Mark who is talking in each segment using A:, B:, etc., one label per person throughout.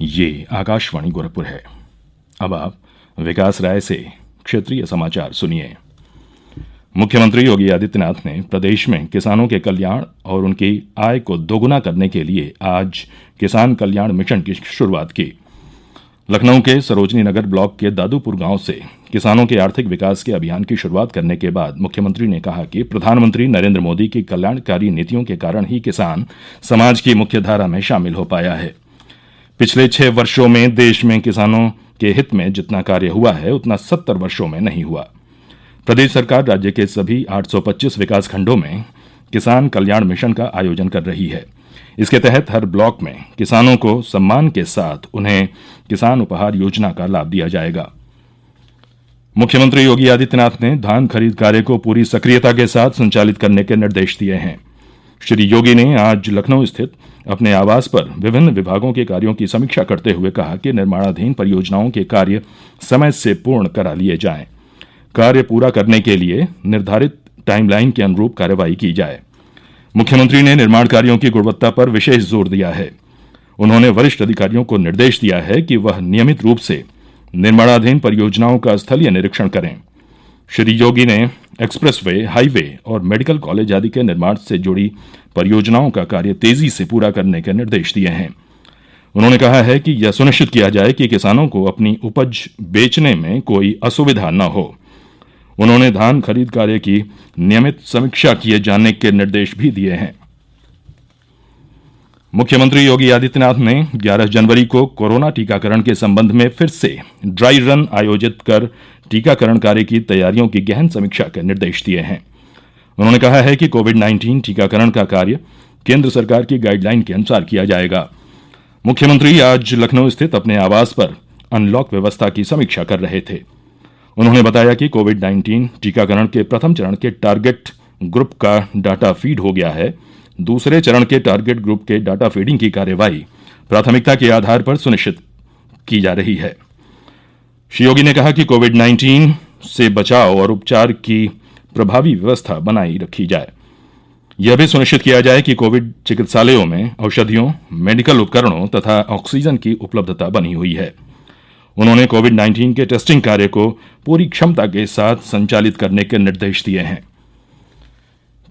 A: ये आकाशवाणी गोरखपुर है। अब आप विकास राय से क्षेत्रीय समाचार सुनिए। मुख्यमंत्री योगी आदित्यनाथ ने प्रदेश में किसानों के कल्याण और उनकी आय को दोगुना करने के लिए आज किसान कल्याण मिशन की शुरुआत की। लखनऊ के सरोजनी नगर ब्लॉक के दादूपुर गांव से किसानों के आर्थिक विकास के अभियान की शुरुआत करने के बाद मुख्यमंत्री ने कहा कि प्रधानमंत्री नरेंद्र मोदी की कल्याणकारी नीतियों के कारण ही किसान समाज की मुख्य धारा में शामिल हो पाया है। पिछले 6 वर्षों में देश में किसानों के हित में जितना कार्य हुआ है उतना 70 वर्षों में नहीं हुआ। प्रदेश सरकार राज्य के सभी 825 विकासखंडों में किसान कल्याण मिशन का आयोजन कर रही है। इसके तहत हर ब्लॉक में किसानों को सम्मान के साथ उन्हें किसान उपहार योजना का लाभ दिया जाएगा। मुख्यमंत्री योगी आदित्यनाथ ने धान खरीद कार्य को पूरी सक्रियता के साथ संचालित करने के निर्देश दिए हैं। श्री योगी ने आज लखनऊ स्थित अपने आवास पर विभिन्न विभागों के कार्यों की समीक्षा करते हुए कहा कि निर्माणाधीन परियोजनाओं के कार्य समय से पूर्ण करा लिए जाएं। कार्य पूरा करने के लिए निर्धारित टाइमलाइन के अनुरूप कार्रवाई की जाए। मुख्यमंत्री ने निर्माण कार्यों की गुणवत्ता पर विशेष जोर दिया है। उन्होंने वरिष्ठ अधिकारियों को निर्देश दिया है कि वह नियमित रूप से निर्माणाधीन परियोजनाओं का स्थलीय निरीक्षण करें। श्री योगी ने एक्सप्रेसवे, हाईवे और मेडिकल कॉलेज आदि के निर्माण से जुड़ी परियोजनाओं का कार्य तेजी से पूरा करने के निर्देश दिए हैं। उन्होंने कहा है कि यह सुनिश्चित किया जाए कि किसानों को अपनी उपज बेचने में कोई असुविधा न हो। उन्होंने धान खरीद कार्य की नियमित समीक्षा किए जाने के निर्देश भी दिए हैं। मुख्यमंत्री योगी आदित्यनाथ ने 11 जनवरी को कोरोना टीकाकरण के संबंध में फिर से ड्राई रन आयोजित कर टीकाकरण कार्य की तैयारियों की गहन समीक्षा के निर्देश दिए हैं। उन्होंने कहा है कि कोविड-19 टीकाकरण का कार्य केंद्र सरकार की गाइडलाइन के अनुसार किया जाएगा। मुख्यमंत्री आज लखनऊ स्थित अपने आवास पर अनलॉक व्यवस्था की समीक्षा कर रहे थे। उन्होंने बताया कि कोविड-19 टीकाकरण के प्रथम चरण के टारगेट ग्रुप का डाटा फीड हो गया है। दूसरे चरण के टारगेट ग्रुप के डाटा फीडिंग की कार्यवाही प्राथमिकता के आधार पर सुनिश्चित की जा रही है। श्री योगी ने कहा कि कोविड-19 से बचाव और उपचार की प्रभावी व्यवस्था बनाई रखी जाए। यह भी सुनिश्चित किया जाए कि कोविड चिकित्सालयों में औषधियों, मेडिकल उपकरणों तथा ऑक्सीजन की उपलब्धता बनी हुई है। उन्होंने कोविड-19 के टेस्टिंग कार्य को पूरी क्षमता के साथ संचालित करने के निर्देश दिए हैं।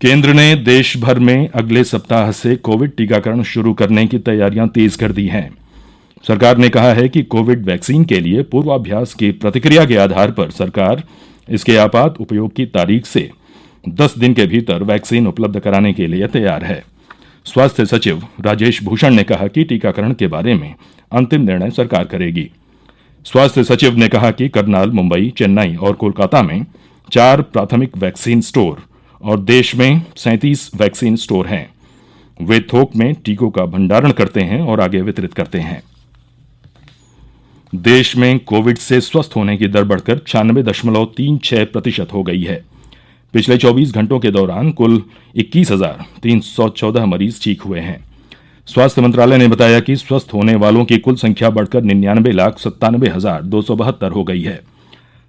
A: केंद्र ने देश भर में अगले सप्ताह से कोविड टीकाकरण शुरू करने की तैयारियां तेज कर दी हैं। सरकार ने कहा है कि कोविड वैक्सीन के लिए पूर्वाभ्यास की प्रतिक्रिया के आधार पर सरकार इसके आपात उपयोग की तारीख से 10 दिन के भीतर वैक्सीन उपलब्ध कराने के लिए तैयार है। स्वास्थ्य सचिव राजेश भूषण ने कहा कि टीकाकरण के बारे में अंतिम निर्णय सरकार करेगी। स्वास्थ्य सचिव ने कहा कि करनाल, मुंबई, चेन्नई और कोलकाता में 4 प्राथमिक वैक्सीन स्टोर और देश में 37 वैक्सीन स्टोर हैं। वे थोक में टीकों का भंडारण करते हैं और आगे वितरित करते हैं। देश में कोविड से स्वस्थ होने की दर बढ़कर 96.36% हो गई है। पिछले 24 घंटों के दौरान कुल 21,314 मरीज ठीक हुए हैं। स्वास्थ्य मंत्रालय ने बताया कि स्वस्थ होने वालों की कुल संख्या बढ़कर 99,97,272 हो गई है।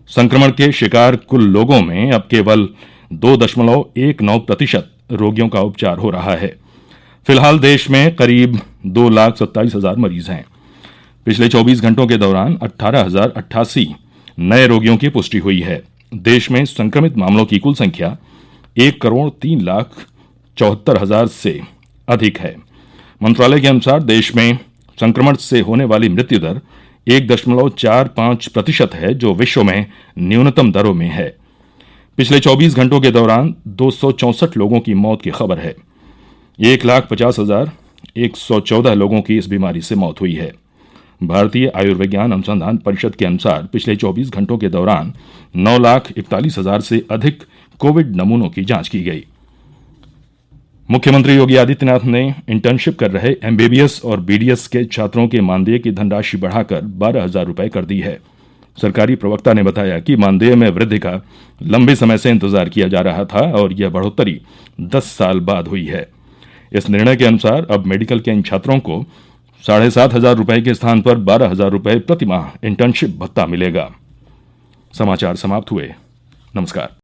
A: संक्रमण के शिकार कुल लोगों में अब केवल 2.19% रोगियों का उपचार हो रहा है। फिलहाल देश में करीब 2,27,000 मरीज हैं। पिछले 24 घंटों के दौरान 18,088 नए रोगियों की पुष्टि हुई है। देश में संक्रमित मामलों की कुल संख्या 1,03,74,000 से अधिक है। मंत्रालय के अनुसार देश में संक्रमण से होने वाली मृत्यु दर 1.45% है, जो विश्व में न्यूनतम दरों में है। पिछले 24 घंटों के दौरान 264 लोगों की मौत की खबर है। 1,50,114 लोगों की इस बीमारी से मौत हुई है। भारतीय आयुर्विज्ञान अनुसंधान परिषद के अनुसार पिछले 24 घंटों के दौरान 9,41,000 से अधिक कोविड नमूनों की जांच की गई। मुख्यमंत्री योगी आदित्यनाथ ने इंटर्नशिप कर रहे MBBS और BDS के छात्रों के मानदेय की धनराशि बढ़ाकर 12,000 रुपये कर दी है। सरकारी प्रवक्ता ने बताया कि मानदेय में वृद्धि का लंबे समय से इंतजार किया जा रहा था और यह बढ़ोतरी 10 साल बाद हुई है। इस निर्णय के अनुसार अब मेडिकल के इन छात्रों को 7,500 रुपये के स्थान पर 12,000 रुपये प्रतिमाह इंटर्नशिप भत्ता मिलेगा। समाचार समाप्त हुए। नमस्कार।